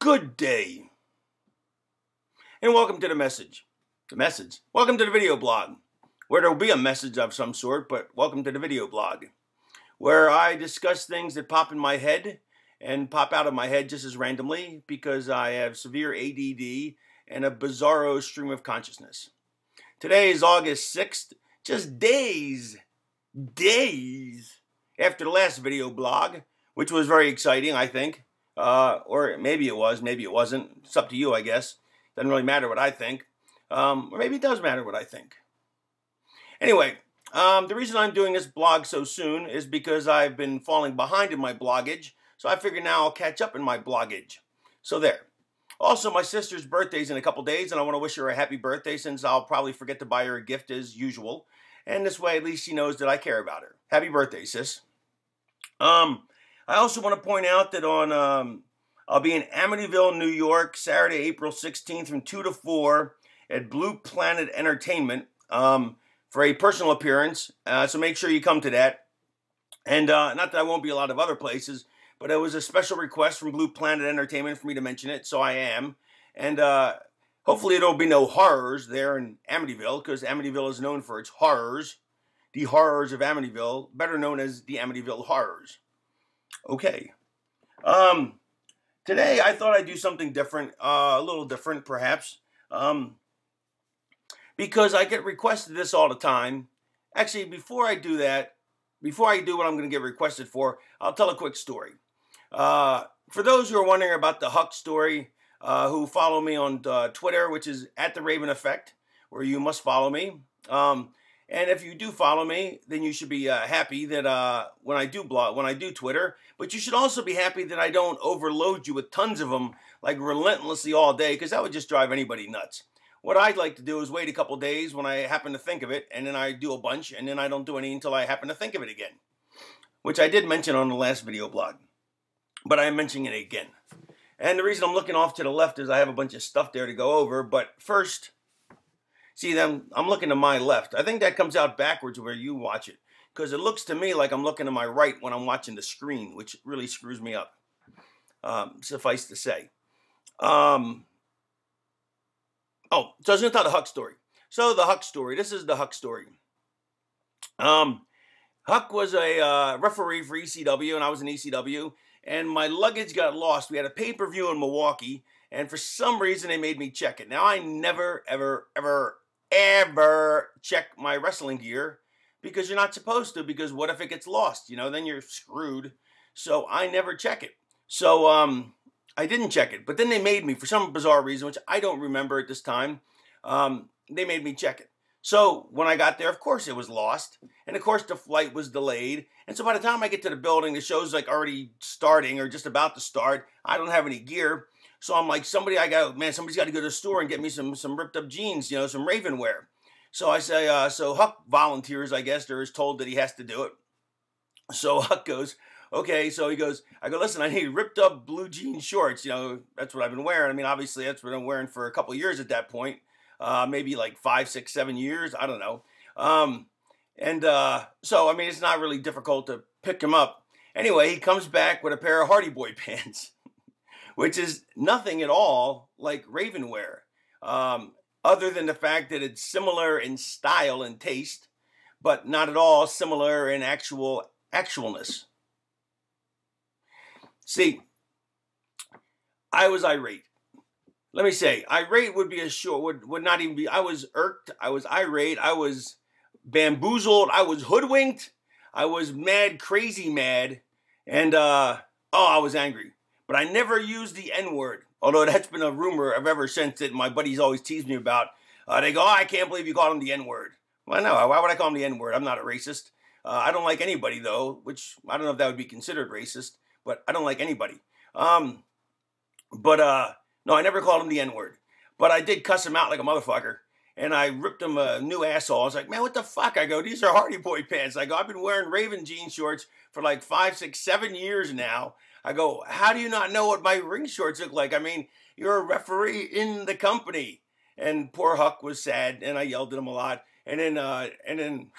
Good day, and welcome to the message. Welcome to the video blog, where there will be a message of some sort, but welcome to the video blog, where I discuss things that pop in my head and pop out of my head just as randomly because I have severe ADD and a bizarro stream of consciousness. Today is August 6th, just days after the last video blog, which was very exciting, I think. Or maybe it was, maybe it wasn't. It's up to you, I guess. Doesn't really matter what I think. Or maybe it does matter what I think. Anyway, the reason I'm doing this blog so soon is because I've been falling behind in my bloggage. So I figure now I'll catch up in my bloggage. So there. Also, my sister's birthday's in a couple days, and I want to wish her a happy birthday since I'll probably forget to buy her a gift as usual. And this way, at least she knows that I care about her. Happy birthday, sis. I also want to point out that I'll be in Amityville, New York, Saturday, April 16th from 2 to 4 at Blue Planet Entertainment for a personal appearance. So make sure you come to that. And not that I won't be a lot of other places, but it was a special request from Blue Planet Entertainment for me to mention it, so I am. And hopefully there'll be no horrors there in Amityville, because Amityville is known for its horrors. The horrors of Amityville, better known as the Amityville Horrors. Okay. Today I thought I'd do something different, a little different perhaps, because I get requested this all the time. Actually, before I do that, before I do what I'm going to get requested for, I'll tell a quick story. For those who are wondering about the Huck story, who follow me on Twitter, which is @TheRavenEffect, where you must follow me. And if you do follow me, then you should be happy that when I do Twitter, but you should also be happy that I don't overload you with tons of them like relentlessly all day, because that would just drive anybody nuts. What I'd like to do is wait a couple days when I happen to think of it, and then I do a bunch, and then I don't do any until I happen to think of it again, which I did mention on the last video blog, but I'm mentioning it again. And the reason I'm looking off to the left is I have a bunch of stuff there to go over, but first, see them, I'm looking to my left. I think that comes out backwards where you watch it, because it looks to me like I'm looking to my right when I'm watching the screen, which really screws me up, suffice to say. Oh, so I was going to tell the Huck story. So the Huck story, this is the Huck story. Huck was a referee for ECW, and I was in ECW, and my luggage got lost. We had a pay-per-view in Milwaukee, and for some reason they made me check it. Now, I never, ever check my wrestling gear, because you're not supposed to, because what if it gets lost? You know, then you're screwed. So I never check it. So I didn't check it, but then they made me, for some bizarre reason, which I don't remember at this time, they made me check it. So when I got there, of course it was lost, and of course the flight was delayed, and so by the time I get to the building, the show's like already starting or just about to start. I don't have any gear, so I'm like, somebody's got to go to the store and get me some ripped up jeans, you know, some Raven wear. So I say, so Huck volunteers, I guess, or is told that he has to do it. So Huck goes, okay, so he goes, I go, listen, I need ripped up blue jean shorts. You know, that's what I've been wearing. I mean, obviously that's what I'm wearing for a couple of years at that point. Maybe like 5, 6, 7 years. I don't know. So, I mean, it's not really difficult to pick him up. Anyway, he comes back with a pair of Hardy Boy pants, which is nothing at all like Raven wear, other than the fact that it's similar in style and taste, but not at all similar in actualness. See, I was irate. Let me say, irate would be would not even be. I was irked. I was irate. I was bamboozled. I was hoodwinked. I was mad, crazy mad. And, I was angry. But I never used the N-word. Although that's been a rumor of ever since that my buddies always tease me about. They go, I can't believe you called him the N-word. Well, no, why would I call him the N-word? I'm not a racist. I don't like anybody, though, which I don't know if that would be considered racist. But I don't like anybody. No, I never called him the N-word. But I did cuss him out like a motherfucker. And I ripped him a new asshole. I was like, man, what the fuck? I go, these are Hardy Boy pants. I go, I've been wearing Raven jean shorts for like 5, 6, 7 years now. I go, how do you not know what my ring shorts look like? I mean, you're a referee in the company. And poor Huck was sad, and I yelled at him a lot. And then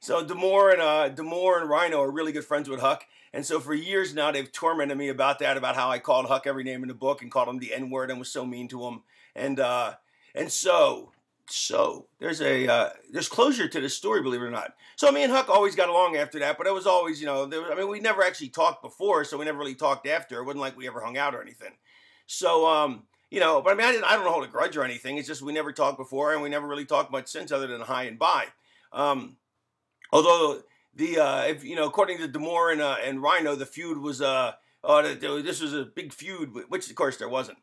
So Demore and Rhino are really good friends with Huck. And so for years now, they've tormented me about that, about how I called Huck every name in the book and called him the N-word and was so mean to him. And so there's closure to this story, believe it or not. So me and Huck always got along after that, but it was always, we never actually talked before, so we never really talked after. It wasn't like we ever hung out or anything. So, but I mean, I don't hold a grudge or anything. It's just we never talked before, and we never really talked much since, other than hi and bye. Although according to Demore and Rhino, the feud was this was a big feud, which of course there wasn't.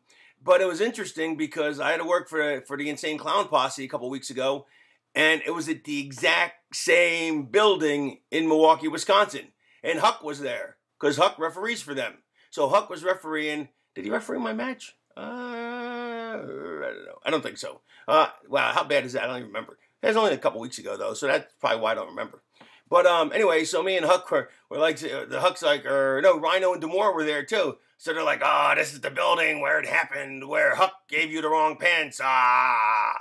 But it was interesting because I had to work for the Insane Clown Posse a couple weeks ago, and it was at the exact same building in Milwaukee, Wisconsin, and Huck was there because Huck referees for them. So Huck was refereeing. Did he referee my match? I don't know. I don't think so. Wow, how bad is that? I don't even remember. It was only a couple weeks ago, though, so that's probably why I don't remember. But anyway, so me and Huck were like, the Huck's like, Rhino and Demore were there, too. So they're like, this is the building where it happened, where Huck gave you the wrong pants. Yeah.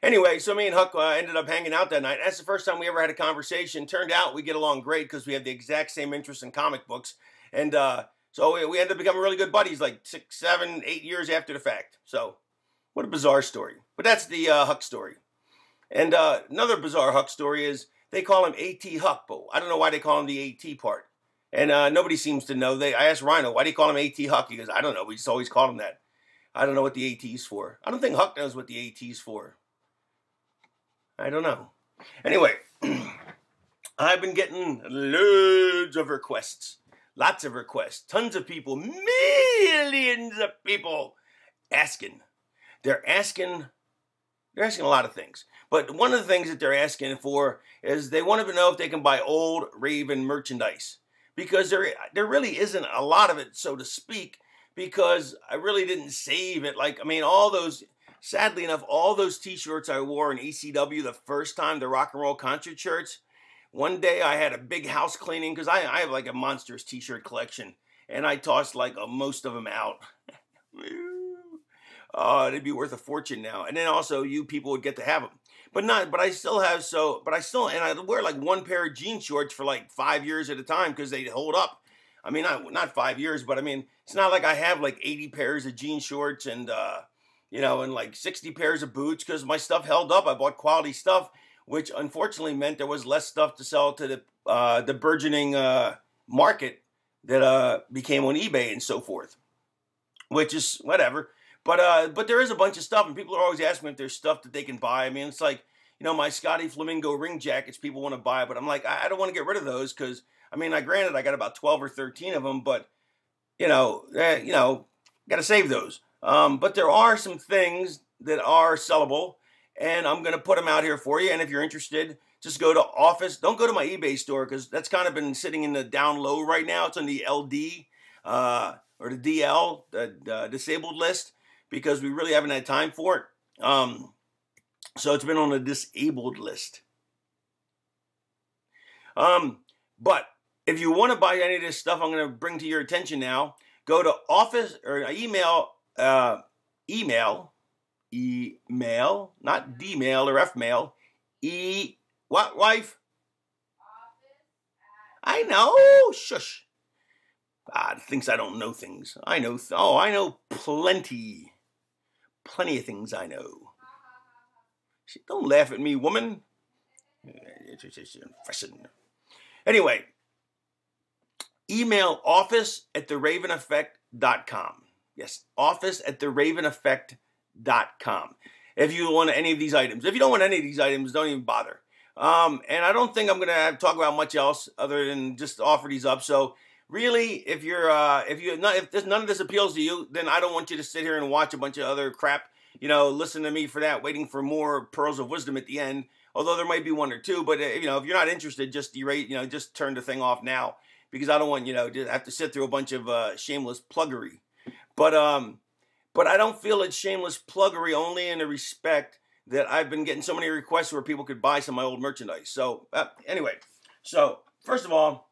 Anyway, so me and Huck ended up hanging out that night. That's the first time we ever had a conversation. Turned out we get along great because we have the exact same interest in comic books. And so we ended up becoming really good buddies like 6, 7, 8 years after the fact. So what a bizarre story. But that's the Huck story. And another bizarre Huck story is they call him A.T. Huck, but I don't know why they call him the A.T. part. And nobody seems to know. I asked Rhino, why do you call him A.T. Huck? He goes, I don't know. We just always called him that. I don't know what the A.T.'s for. I don't think Huck knows what the A.T.'s for. I don't know. Anyway, I've been getting loads of requests. Lots of requests. Tons of people. Millions of people asking. They're asking a lot of things. But one of the things that they're asking for is they want to know if they can buy old Raven merchandise. Because there really isn't a lot of it, so to speak, because I really didn't save it. Sadly enough, all those t-shirts I wore in ECW the first time, the rock and roll concert shirts, one day I had a big house cleaning, because I have like a monstrous t-shirt collection, and I tossed most of them out. They'd be worth a fortune now. And then also you people would get to have them. And I wear like one pair of jean shorts for like 5 years at a time because they hold up. I mean, not 5 years, but I mean, it's not like I have like 80 pairs of jean shorts and like 60 pairs of boots because my stuff held up. I bought quality stuff, which unfortunately meant there was less stuff to sell to the burgeoning market that became on eBay and so forth, which is whatever. But there is a bunch of stuff, and people are always asking me if there's stuff that they can buy. I mean, it's like, my Scotty Flamingo ring jackets people want to buy, but I'm like, I don't want to get rid of those because, granted, I got about 12 or 13 of them, but, got to save those. But there are some things that are sellable, and I'm going to put them out here for you. And if you're interested, just go to Office. Don't go to my eBay store because that's kind of been sitting in the down low right now. It's on the LD or the DL, the disabled list, because we really haven't had time for it. So it's been on the disabled list. But if you want to buy any of this stuff I'm going to bring to your attention now, go to Office or email, not D-mail or F-mail, what, wife? I know, shush. Thinks I don't know things. I know, I know plenty of things I know. Don't laugh at me, woman. Anyway, email office@theraveneffect.com. Yes, office@theraveneffect.com. If you want any of these items. If you don't want any of these items, don't even bother. And I don't think I'm going to talk about much else other than just offer these up. So really, if none of this appeals to you, then I don't want you to sit here and watch a bunch of other crap. Listen to me for that, waiting for more pearls of wisdom at the end. Although there might be one or two, but if you're not interested, just just turn the thing off now, because I don't want to have to sit through a bunch of shameless pluggery. But I don't feel it's shameless pluggery only in the respect that I've been getting so many requests where people could buy some of my old merchandise. So anyway, so first of all,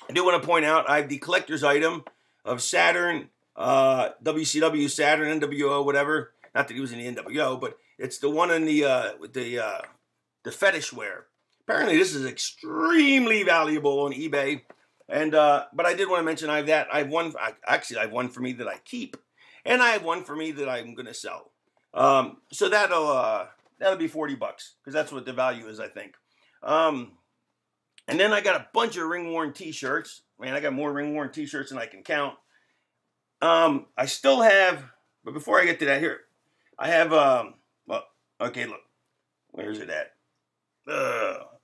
I do want to point out I have the collector's item of Saturn, WCW Saturn, NWO, whatever. Not that he was in the NWO, but It's the one in with the fetish wear. Apparently, this is extremely valuable on eBay. And but I did want to mention I have that. I have one. Actually, I have one for me that I keep, and I have one for me that I'm going to sell. So that'll be $40 because that's what the value is, I think. And then I got a bunch of ring-worn T-shirts. Man, I got more ring-worn T-shirts than I can count. I still have, but before I get to that, here I have. Well, okay, look, where is it at?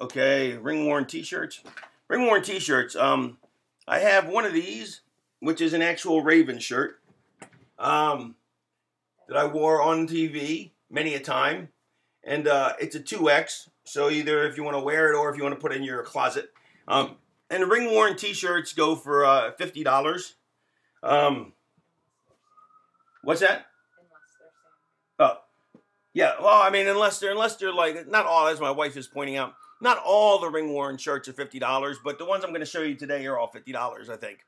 Okay, ring-worn T-shirts. Ring-worn T-shirts. I have one of these, which is an actual Raven shirt, that I wore on TV many a time, and it's a 2X. So either if you want to wear it or if you want to put it in your closet. And ring-worn T-shirts go for $50. What's that? Oh, yeah. Well, I mean, unless they're like, not all, as my wife is pointing out, not all the ring-worn shirts are $50, but the ones I'm going to show you today are all $50, I think.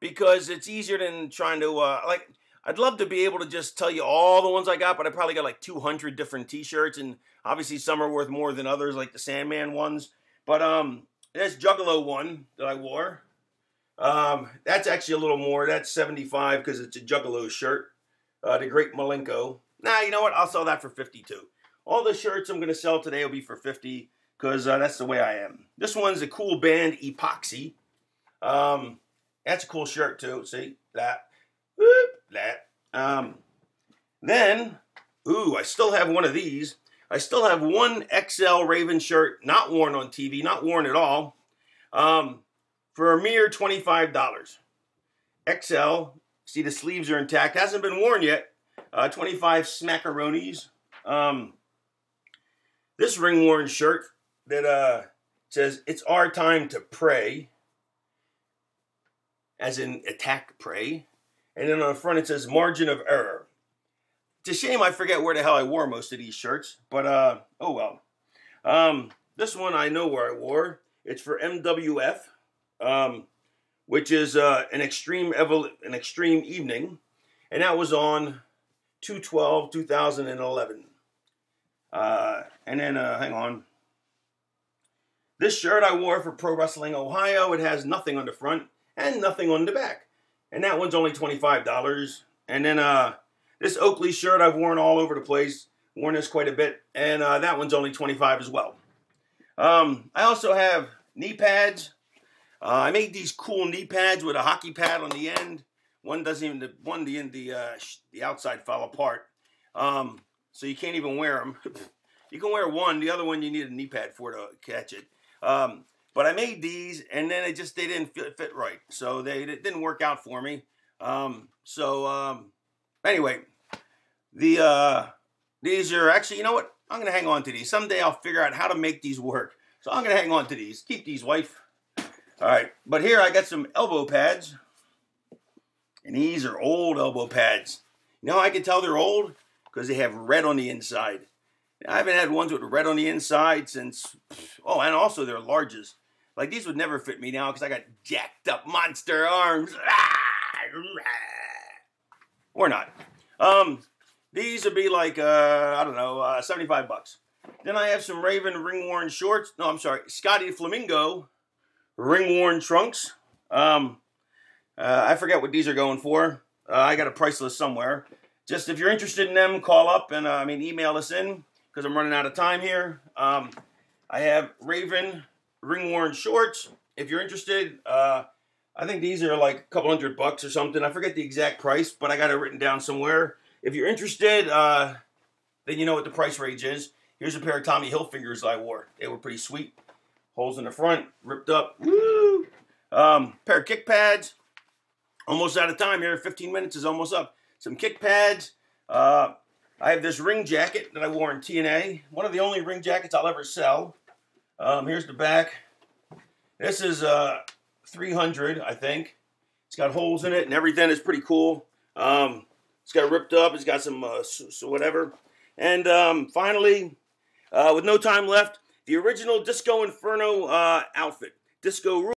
Because it's easier than trying to, like, I'd love to be able to just tell you all the ones I got, but I probably got like 200 different T-shirts, and obviously some are worth more than others, like the Sandman ones. But this Juggalo one that I wore, that's actually a little more. That's $75 because it's a Juggalo shirt. The Great Malenko. Nah, you know what? I'll sell that for $50 too. All the shirts I'm going to sell today will be for $50 because that's the way I am. This one's a cool band, Epoxy. That's a cool shirt too. See that? Whoop, that. Then, ooh, I still have one of these. I still have one XL Raven shirt, not worn on TV, not worn at all, for a mere $25. XL, see the sleeves are intact, hasn't been worn yet. 25 smackaroonies. This ring-worn shirt that says, "It's our time to pray," as in attack, pray. And then on the front it says, "Margin of error." It's a shame I forget where the hell I wore most of these shirts, but oh well. This one I know where I wore. It's for MWF, which is an extreme evening, and that was on 2/12/2011. And then hang on. This shirt I wore for Pro Wrestling Ohio. It has nothing on the front and nothing on the back, and that one's only $25. And then this Oakley shirt I've worn all over the place. Worn this quite a bit. And that one's only $25 as well. I also have knee pads. I made these cool knee pads with a hockey pad on the end. One doesn't even, the outside fell apart. So you can't even wear them. You can wear one. The other one you need a knee pad for to catch it. But I made these, and then they didn't fit right. So it didn't work out for me. Anyway, these are actually, you know what? I'm going to hang on to these. Someday I'll figure out how to make these work. So I'm going to hang on to these. Keep these, wife. All right. But here I got some elbow pads. And these are old elbow pads. You know how I can tell they're old? Because they have red on the inside. I haven't had ones with red on the inside since, oh, and also they're larges. Like these would never fit me now because I got jacked up monster arms. Or not. These would be like, I don't know, $75. Then I have some Raven ring-worn shorts. No, I'm sorry, Scotty Flamingo ring-worn trunks. I forget what these are going for. I got a price list somewhere. Just if you're interested in them, call up and email us in because I'm running out of time here. I have Raven ring-worn shorts. If you're interested, I think these are like a couple $100 or something. I forget the exact price, but I got it written down somewhere. If you're interested, then you know what the price range is. Here's a pair of Tommy Hilfigers I wore. They were pretty sweet. Holes in the front, ripped up. Woo! Pair of kick pads. Almost out of time here. 15 minutes is almost up. Some kick pads. I have this ring jacket that I wore in TNA. One of the only ring jackets I'll ever sell. Here's the back. This is $300, I think. It's got holes in it and everything. It's pretty cool. It's got ripped up. It's got some whatever. And finally, with no time left, the original Disco Inferno outfit. Disco